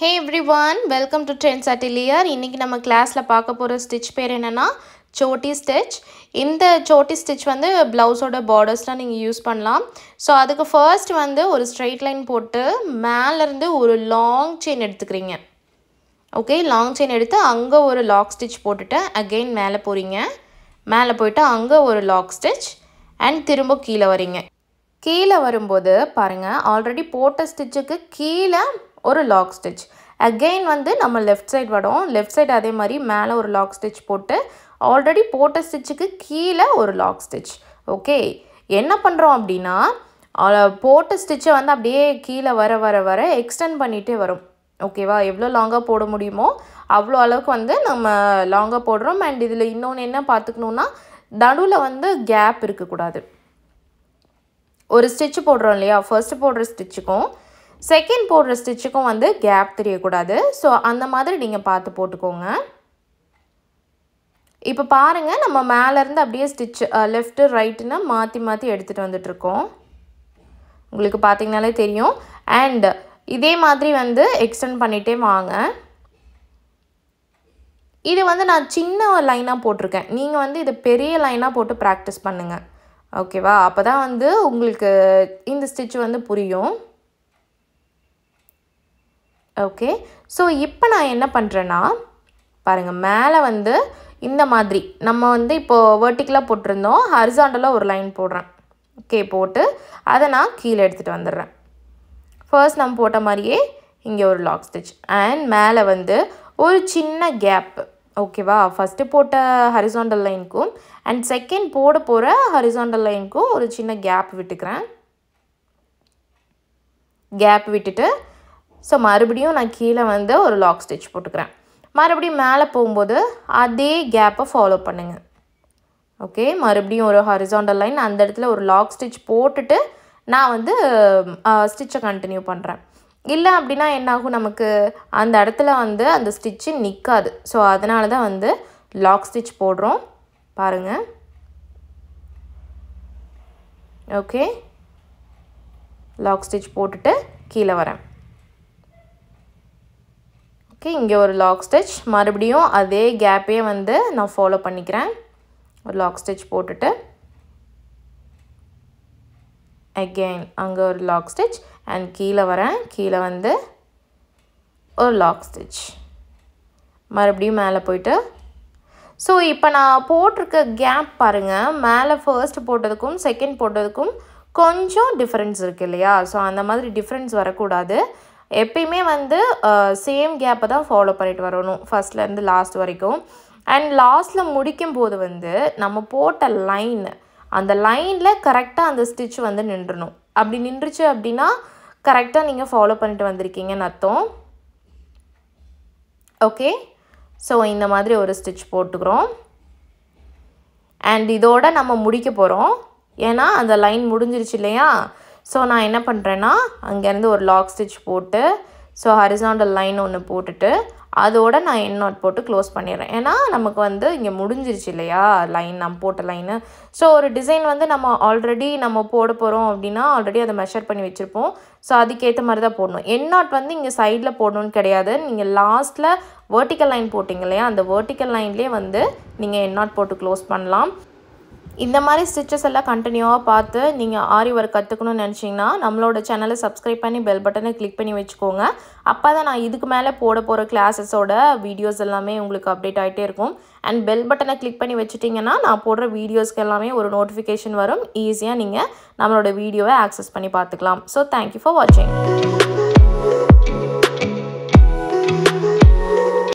Hey everyone, welcome to Trends Atelier. இன்னைக்கு நம்ம கிளாஸ்ல பார்க்க போற ஸ்டிட்ச் பேர் என்னன்னா choti stitch. இந்த choti stitch வந்து பிளவுஸோட பார்டர்ஸ்ல நீங்க யூஸ் பண்ணலாம். சோ அதுக்கு ஃபர்ஸ்ட் வந்து ஒரு ஸ்ட்ரைட் லைன் போட்டு மேல இருந்து ஒரு லாங் செயின் எடுத்துக்கறீங்க. ஓகே, லாங் செயின் எடுத்து அங்க ஒரு லாக் ஸ்டிட்ச் போட்டுட்டு அகைன் மேலே போறீங்க. மேலே போய்ட்டு அங்க ஒரு லாக் ஸ்டிட்ச் and திரும்ப கீழ வரீங்க. கீழ வரும்போது பாருங்க, ஆல்ரெடி போட்ட ஸ்டிட்ச்சுக்கு கீழ ஒரு லாக் ஸ்டிட்ச். அகைன் வந்து நம்ம லெஃப்ட் சைடு வரோம். லெஃப்ட் சைடு அதே மாதிரி மேலே ஒரு லாக் ஸ்டிட்ச் போட்டு ஆல்ரெடி போட்ட ஸ்டிட்சுக்கு கீழே ஒரு லாக் ஸ்டிட்ச். ஓகே, என்ன பண்ணுறோம் அப்படின்னா போட்ட ஸ்டிட்சை வந்து அப்படியே கீழே வர வர வர எக்ஸ்டெண்ட் பண்ணிகிட்டே வரும். ஓகேவா, எவ்வளோ லாங்காக போட முடியுமோ அவ்வளோ அளவுக்கு வந்து நம்ம லாங்காக போடுறோம். அண்ட் இதில் இன்னொன்று என்ன பார்த்துக்கணுன்னா, நடுவில் வந்து கேப் இருக்கக்கூடாது. ஒரு ஸ்டிட்ச் போடுறோம் இல்லையா, ஃபர்ஸ்ட் போடுற ஸ்டிட்சுக்கும் செகண்ட் போடுற ஸ்டிட்சுக்கும் வந்து கேப் தெரியக்கூடாது. ஸோ அந்த மாதிரி நீங்கள் பார்த்து போட்டுக்கோங்க. இப்போ பாருங்கள், நம்ம மேலேருந்து அப்படியே ஸ்டிச் லெஃப்ட்டு ரைட்டுன்னு மாற்றி மாற்றி எடுத்துகிட்டு வந்துட்டுருக்கோம். உங்களுக்கு பார்த்தீங்கனாலே தெரியும். அண்ட் இதே மாதிரி வந்து எக்ஸ்டெண்ட் பண்ணிகிட்டே வாங்க. இது வந்து நான் சின்ன லைனாக போட்டிருக்கேன். நீங்கள் வந்து இது பெரிய லைனாக போட்டு ப்ராக்டிஸ் பண்ணுங்கள். ஓகேவா, அப்போ தான் வந்து உங்களுக்கு இந்த ஸ்டிச் வந்து புரியும். ஓகே, ஸோ இப்போ நான் என்ன பண்ணுறேன்னா பாருங்கள், மேலே வந்து இந்த மாதிரி நம்ம வந்து இப்போது வெர்டிக்கலாக போட்டிருந்தோம், ஹரிசாண்டலாக ஒரு லைன் போடுறேன். ஓகே, போட்டு அதை நான் கீழே எடுத்துகிட்டு வந்துடுறேன். ஃபர்ஸ்ட் நம்ம போட்ட மாதிரியே இங்கே ஒரு லாக் ஸ்டிச் அண்ட் மேலே வந்து ஒரு சின்ன கேப். ஓகேவா, ஃபஸ்ட்டு போட்ட ஹரிசாண்டல் லைனுக்கும் அண்ட் செகண்ட் போட போகிற ஹரிசாண்டல் லைனுக்கும் ஒரு சின்ன கேப் விட்டுக்கிறேன். கேப் விட்டுட்டு ஸோ மறுபடியும் நான் கீழே வந்து ஒரு லாக் ஸ்டிச் போட்டுக்கிறேன். மறுபடியும் மேலே போகும்போது அதே கேப்பை ஃபாலோ பண்ணுங்கள். ஓகே, மறுபடியும் ஒரு ஹரிசாண்டல் லைன், அந்த இடத்துல ஒரு லாக் ஸ்டிச் போட்டுட்டு நான் வந்து ஸ்டிச்சை கண்டினியூ பண்ணுறேன். இல்லை அப்படின்னா என்னாகும், நமக்கு அந்த இடத்துல வந்து அந்த ஸ்டிச்சு நிற்காது. ஸோ அதனால தான் வந்து லாக் ஸ்டிச் போடுறோம். பாருங்கள். ஓகே, லாக் ஸ்டிச் போட்டுட்டு கீழே வரேன். ஓகே, இங்கே ஒரு லாக் ஸ்டிச், மறுபடியும் அதே கேப்பே வந்து நான் ஃபாலோ பண்ணிக்கிறேன். ஒரு லாக் ஸ்டிச் போட்டுட்டு அகெயின் அங்கே ஒரு லாக் ஸ்டிச் அண்ட் கீழே வரேன். கீழே வந்து ஒரு லாக் ஸ்டிச், மறுபடியும் மேலே போயிட்டு ஸோ இப்போ நான் போட்டிருக்க கேப் பாருங்கள், மேலே ஃபர்ஸ்ட் போட்டதுக்கும் செகண்ட் போட்டதுக்கும் கொஞ்சம் டிஃப்ரென்ஸ் இருக்குது இல்லையா. ஸோ அந்த மாதிரி டிஃப்ரென்ஸ் வரக்கூடாது. எப்பயுமே வந்து சேம் கேப்பை தான் ஃபாலோ பண்ணிட்டு வரணும் ஃபஸ்ட்லேருந்து லாஸ்ட் வரைக்கும். அண்ட் லாஸ்ட்டில் முடிக்கும் போது வந்து நம்ம போட்ட லைன், அந்த லைனில் கரெக்டாக அந்த ஸ்டிச் வந்து நின்றுணும். அப்படி நின்றுச்சு அப்படின்னா கரெக்டாக நீங்கள் ஃபாலோ பண்ணிட்டு வந்திருக்கீங்கன்னு அர்த்தம். ஓகே, ஸோ இந்த மாதிரி ஒரு ஸ்டிச் போட்டுக்கிறோம். அண்ட் இதோட நம்ம முடிக்க போகிறோம், ஏன்னா அந்த லைன் முடிஞ்சிருச்சு இல்லையா. ஸோ நான் என்ன பண்ணுறேன்னா அங்கேருந்து ஒரு லாக் ஸ்டிச் போட்டு ஸோ ஹரிசாண்டல் லைன் ஒன்று போட்டுட்டு அதோட நான் எண்ட் நாட் போட்டு க்ளோஸ் பண்ணிடுறேன். ஏன்னா நமக்கு வந்து இங்கே முடிஞ்சிருச்சு இல்லையா லைன், நம்ம போட்ட லைனு. ஸோ ஒரு டிசைன் வந்து நம்ம ஆல்ரெடி நம்ம போட போகிறோம் அப்படின்னா ஆல்ரெடி அதை மெஷர் பண்ணி வச்சுருப்போம். ஸோ அதுக்கேற்ற மாதிரி தான் போடணும். எண்ட் நாட் வந்து இங்கே சைடில் போடணும்னு கிடையாது. நீங்கள் லாஸ்ட்டில் வெர்டிக்கல் லைன் போட்டிங்க இல்லையா, அந்த வெர்டிக்கல் லைன்லேயே வந்து நீங்கள் எண்ட் நாட் போட்டு க்ளோஸ் பண்ணலாம். இந்த மாதிரி ஸ்டிச்சஸ் எல்லாம் கண்டினியூவாக பார்த்து நீங்கள் ஆரி ஒர்க் கற்றுக்கணும்னு நினச்சிங்கன்னா நம்மளோட சேனலை சப்ஸ்கிரைப் பண்ணி பெல் பட்டனை கிளிக் பண்ணி வச்சுக்கோங்க. அப்போ தான் நான் இதுக்கு மேலே போட போகிற கிளாஸஸோட வீடியோஸ் எல்லாமே உங்களுக்கு அப்டேட் ஆகிட்டே இருக்கும். அண்ட் பெல் பட்டனை கிளிக் பண்ணி வச்சுட்டிங்கன்னா நான் போடுற வீடியோஸ்க்கு எல்லாமே ஒரு நோட்டிஃபிகேஷன் வரும். ஈஸியாக நீங்கள் நம்மளோட வீடியோவை ஆக்சஸ் பண்ணி பார்த்துக்கலாம். ஸோ தேங்க்யூ ஃபார் வாட்சிங்.